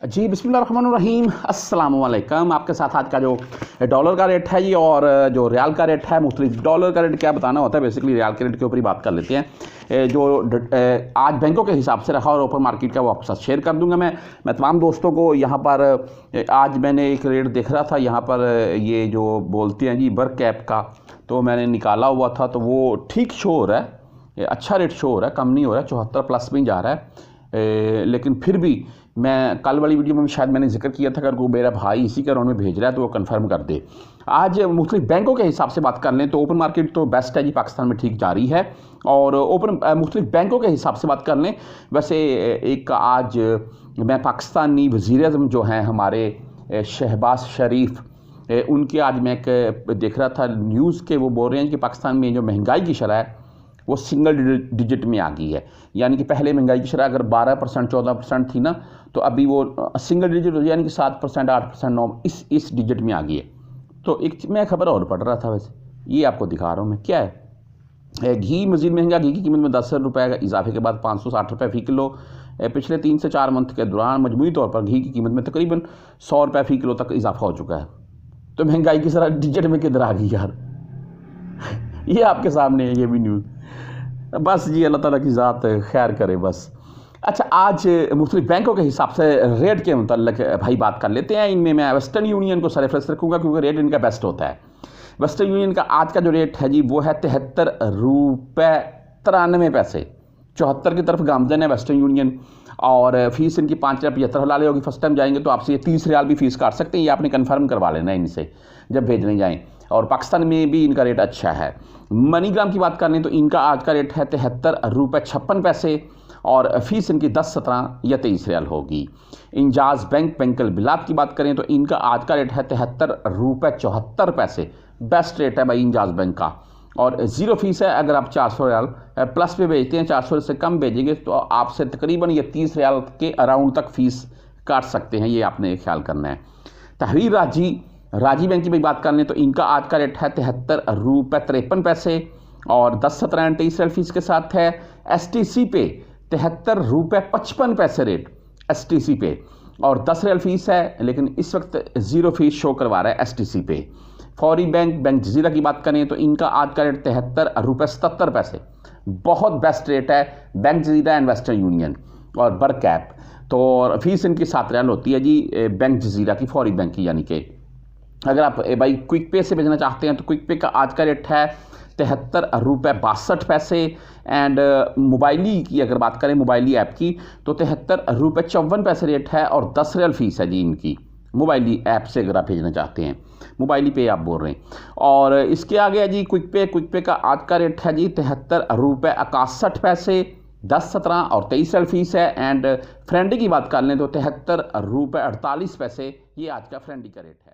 जी बिस्मिल्लाहिर्रहमानिर्रहीम अस्सलाम वालेकुम। आपके साथ आज का जो डॉलर का रेट है जी और जो रियाल का रेट है मुख्तलिफ। डॉलर का रेट क्या बताना होता है, बेसिकली रियाल के रेट के ऊपर ही बात कर लेते हैं। जो आज बैंकों के हिसाब से रखा और ओपन मार्केट का वो आपके साथ शेयर कर दूंगा। मैं तमाम दोस्तों को यहाँ पर आज मैंने एक रेट देख रहा था, यहाँ पर ये जो बोलते हैं जी वर्क कैप का, तो मैंने निकाला हुआ था तो वो ठीक शो हो रहा है, अच्छा रेट शो हो रहा है, कम नहीं हो रहा है, 74 प्लस में जा रहा है। लेकिन फिर भी मैं कल वाली वीडियो में भी शायद मैंने जिक्र किया था, अगर कोई मेरा भाई इसी के अराउंड में भेज रहा है तो वो कंफर्म कर दे। आज मुख्तलिफ बैंकों के हिसाब से बात कर लें तो ओपन मार्केट तो बेस्ट है जी, पाकिस्तान में ठीक जारी है। और ओपन मुख्तलिफ बैंकों के हिसाब से बात कर लें, वैसे एक आज मैं पाकिस्तानी वज़ीर-ए-आज़म जो हैं हमारे शहबाज शरीफ, उनके आज मैं एक देख रहा था न्यूज़ के, वो बोल रहे हैं कि पाकिस्तान में जो महंगाई की शरह है वो सिंगल डिजिट में आ गई है। यानी कि पहले महंगाई की शरह अगर 12% 14% थी ना, तो अभी वो सिंगल डिजिट यानी कि 7% 8% 9 इस डिजिट में आ गई है। तो एक मैं खबर और पढ़ रहा था, वैसे ये आपको दिखा रहा हूँ मैं, क्या है घी मज़ीद महंगा। घी की कीमत में 10 रुपये का इजाफे के बाद 560 रुपये फ़ी किलो पिछले 3 से 4 मंथ के दौरान मजमूई तौर पर घी की कीमत में तकरीबन 100 रुपये फ़ी किलो तक इजाफा हो चुका है। तो महंगाई की शरह डिजिट में किधर आ गई यार। ये आपके सामने है, ये भी न्यूज़। बस जी अल्लाह ताला की ज़ात खैर करे बस। अच्छा, आज मुख्तलिफ बैंकों के हिसाब से रेट के मुतल्लिक भाई बात कर लेते हैं। इनमें मैं वेस्टर्न यूनियन को सरफेस रखूँगा क्योंकि रेट इनका बेस्ट होता है। वेस्टर्न यूनियन का आज का जो रेट है जी वो है 73 रुपये 93 पैसे। 74 की तरफ गामजन है वेस्टर्न यूनियन, और फीस इनकी 5,75 हलाले होगी। फर्स्ट टाइम जाएंगे तो आपसे ये 30 रियाल भी फीस काट सकते हैं, ये आपने कन्फर्म करवा लेना है इनसे जब भेजने जाएँ। और पाकिस्तान में भी इनका रेट अच्छा है। मनीग्राम की बात करें तो इनका आज का रेट है 73 रुपये 56 पैसे, और फीस इनकी 10 17 या 23 रियाल होगी। इंजाज बैंक बैंकल बिलात की बात करें तो इनका आज का रेट है 73 रुपये 74 पैसे। बेस्ट रेट है भाई इंजाज बैंक का, और ज़ीरो फीस है। अगर आप 400 रियाल प्लस पे भेजते हैं, 400 से कम भेजेंगे तो आपसे तकरीबन ये 30 रियाल के अराउंड तक फ़ीस काट सकते हैं, ये आपने ख्याल करना है। तहरीर राजी बैंक की भी बात कर लें तो इनका आज का रेट है 73 रुपये 53 पैसे, और 10 17 23 रियाल फीस के साथ है। STC पे 73 रुपये 55 पैसे रेट STC पे, और 10 रियाल फीस है, लेकिन इस वक्त ज़ीरो फीस शो करवा रहा है STC पे। फौरी बैंक जजीरा की बात करें तो इनका आज का रेट 73 रुपये 77 पैसे। बहुत बेस्ट रेट है bank Jazeera and western union और वर्क कैप। तो फीस इनकी 7 रियाल होती है जी बैंक जजीरा की, फौरी बैंक की। यानी कि अगर आप भाई क्विक पे से भेजना चाहते हैं तो क्विक पे का आज का रेट है 73 रुपये 62 पैसे। एंड मोबाइली की अगर बात करें, मोबाइली ऐप की, तो 73 रुपये 54 पैसे रेट है, और 10 रियाल फीस है जी इनकी मोबाइली ऐप से अगर आप भेजना चाहते हैं। मोबाइली पे आप बोल रहे हैं। और इसके आगे है जी क्विक पे का आज का रेट है जी 73 रुपये 61 पैसे, 10 17 और 23 रियाल फीस है। एंड फ्रेंडी की बात कर लें तो 73 रुपये 48 पैसे, ये आज का फ्रेंडी का रेट है।